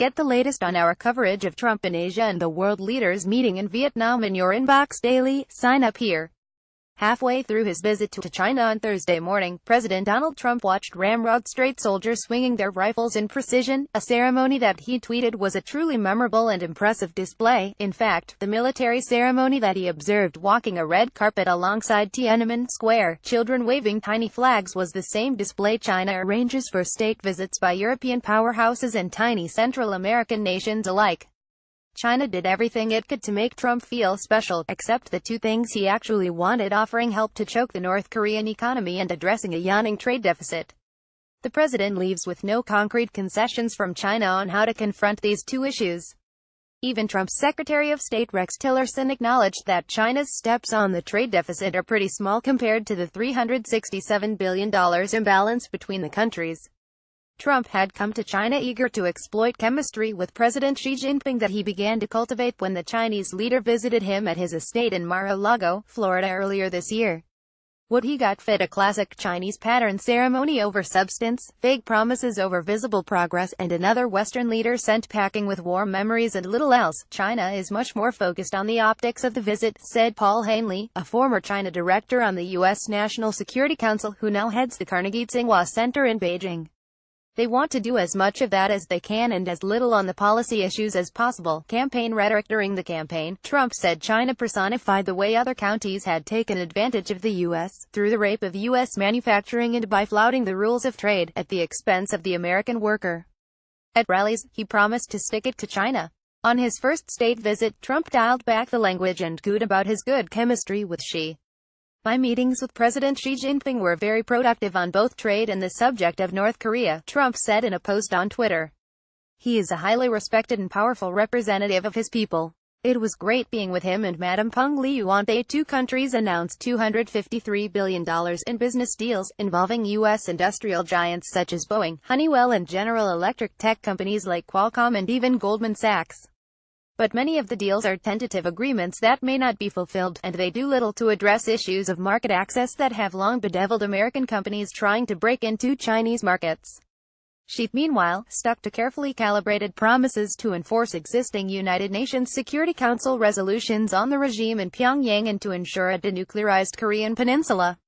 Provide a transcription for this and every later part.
Get the latest on our coverage of Trump in Asia and the world leaders meeting in Vietnam in your inbox daily. Sign up here. Halfway through his visit to China on Thursday morning, President Donald Trump watched ramrod straight soldiers swinging their rifles in precision, a ceremony that he tweeted was a truly memorable and impressive display. In fact, the military ceremony that he observed walking a red carpet alongside Tiananmen Square, children waving tiny flags, was the same display China arranges for state visits by European powerhouses and tiny Central American nations alike. China did everything it could to make Trump feel special, except the two things he actually wanted: offering help to choke the North Korean economy and addressing a yawning trade deficit. The president leaves with no concrete concessions from China on how to confront these two issues. Even Trump's Secretary of State Rex Tillerson acknowledged that China's steps on the trade deficit are pretty small compared to the $367 billion imbalance between the countries. Trump had come to China eager to exploit chemistry with President Xi Jinping that he began to cultivate when the Chinese leader visited him at his estate in Mar-a-Lago, Florida earlier this year. What he got fit: a classic Chinese pattern: ceremony over substance, vague promises over visible progress, and another Western leader sent packing with warm memories and little else. China is much more focused on the optics of the visit, said Paul Hanley, a former China director on the U.S. National Security Council who now heads the Carnegie Tsinghua Center in Beijing. They want to do as much of that as they can and as little on the policy issues as possible. Campaign rhetoric. During the campaign, Trump said China personified the way other counties had taken advantage of the U.S. through the rape of U.S. manufacturing and by flouting the rules of trade at the expense of the American worker. At rallies, he promised to stick it to China. On his first state visit, Trump dialed back the language and cooed about his good chemistry with Xi. My meetings with President Xi Jinping were very productive on both trade and the subject of North Korea, Trump said in a post on Twitter. He is a highly respected and powerful representative of his people. It was great being with him and Madam Peng Liyuan. The two countries announced $253 billion in business deals, involving U.S. industrial giants such as Boeing, Honeywell and General Electric, tech companies like Qualcomm and even Goldman Sachs. But many of the deals are tentative agreements that may not be fulfilled, and they do little to address issues of market access that have long bedeviled American companies trying to break into Chinese markets. Xi, meanwhile, stuck to carefully calibrated promises to enforce existing United Nations Security Council resolutions on the regime in Pyongyang and to ensure a denuclearized Korean peninsula.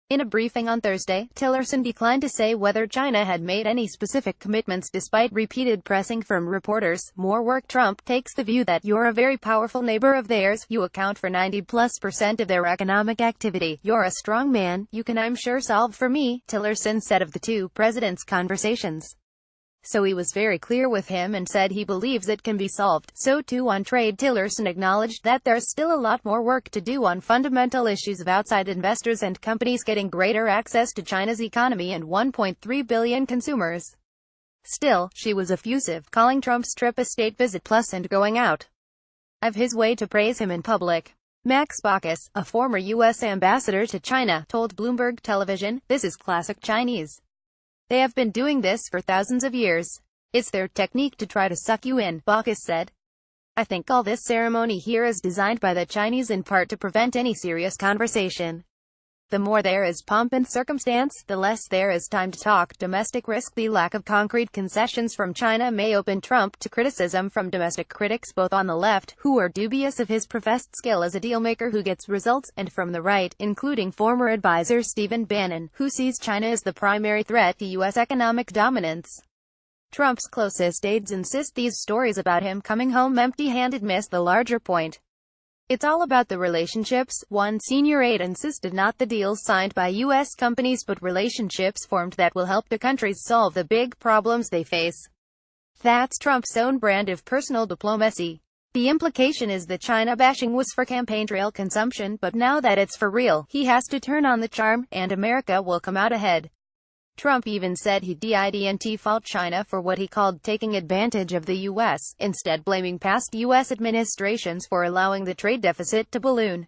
In a briefing on Thursday, Tillerson declined to say whether China had made any specific commitments despite repeated pressing from reporters. More work. Trump takes the view that you're a very powerful neighbor of theirs, you account for 90+% of their economic activity, you're a strong man, you can, I'm sure, solve for me, Tillerson said of the two presidents' conversations. So he was very clear with him and said he believes it can be solved. So too on trade, Tillerson acknowledged that there's still a lot more work to do on fundamental issues of outside investors and companies getting greater access to China's economy and 1.3 billion consumers. Still, she was effusive, calling Trump's trip a state visit plus and going out of his way to praise him in public. Max Baucus, a former U.S. ambassador to China, told Bloomberg Television, "This is classic Chinese. They have been doing this for thousands of years. It's their technique to try to suck you in," Baucus said. "I think all this ceremony here is designed by the Chinese in part to prevent any serious conversation. The more there is pomp and circumstance, the less there is time to talk domestic risk." The lack of concrete concessions from China may open Trump to criticism from domestic critics both on the left, who are dubious of his professed skill as a dealmaker who gets results, and from the right, including former advisor Stephen Bannon, who sees China as the primary threat to U.S. economic dominance. Trump's closest aides insist these stories about him coming home empty-handed miss the larger point. It's all about the relationships, one senior aide insisted, not the deals signed by U.S. companies but relationships formed that will help the countries solve the big problems they face. That's Trump's own brand of personal diplomacy. The implication is that China bashing was for campaign trail consumption, but now that it's for real, he has to turn on the charm, and America will come out ahead. Trump even said he didn't fault China for what he called taking advantage of the U.S., instead blaming past U.S. administrations for allowing the trade deficit to balloon.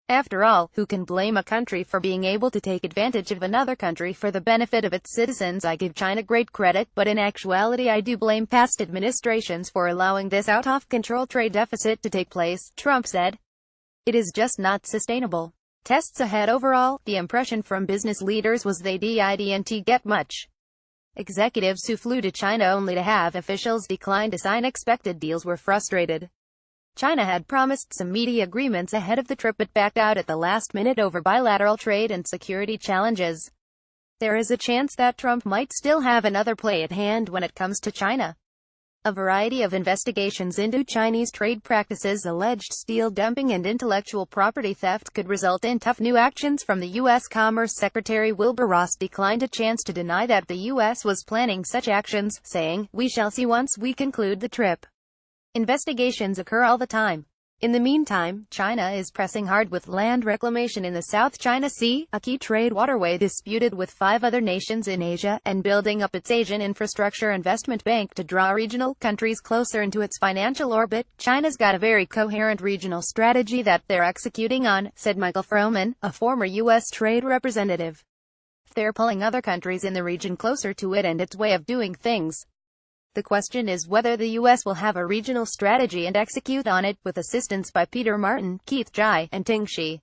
After all, who can blame a country for being able to take advantage of another country for the benefit of its citizens? I give China great credit, but in actuality I do blame past administrations for allowing this out-of-control trade deficit to take place, Trump said. It is just not sustainable. Tests ahead. Overall, the impression from business leaders was they didn't get much Executives who flew to China only to have officials decline to sign expected deals were frustrated. China had promised some meaty agreements ahead of the trip but backed out at the last minute over bilateral trade and security challenges. There is a chance that Trump might still have another play at hand when it comes to China. A variety of investigations into Chinese trade practices, alleged steel dumping and intellectual property theft could result in tough new actions from the U.S. Commerce Secretary Wilbur Ross declined a chance to deny that the U.S. was planning such actions, saying, "We shall see once we conclude the trip. Investigations occur all the time." In the meantime, China is pressing hard with land reclamation in the South China Sea, a key trade waterway disputed with 5 other nations in Asia, and building up its Asian Infrastructure Investment Bank to draw regional countries closer into its financial orbit. China's got a very coherent regional strategy that they're executing on, said Michael Froman, a former U.S. trade representative. They're pulling other countries in the region closer to it and its way of doing things. The question is whether the U.S. will have a regional strategy and execute on it, with assistance by Peter Martin, Keith Jai, and Ting Shi.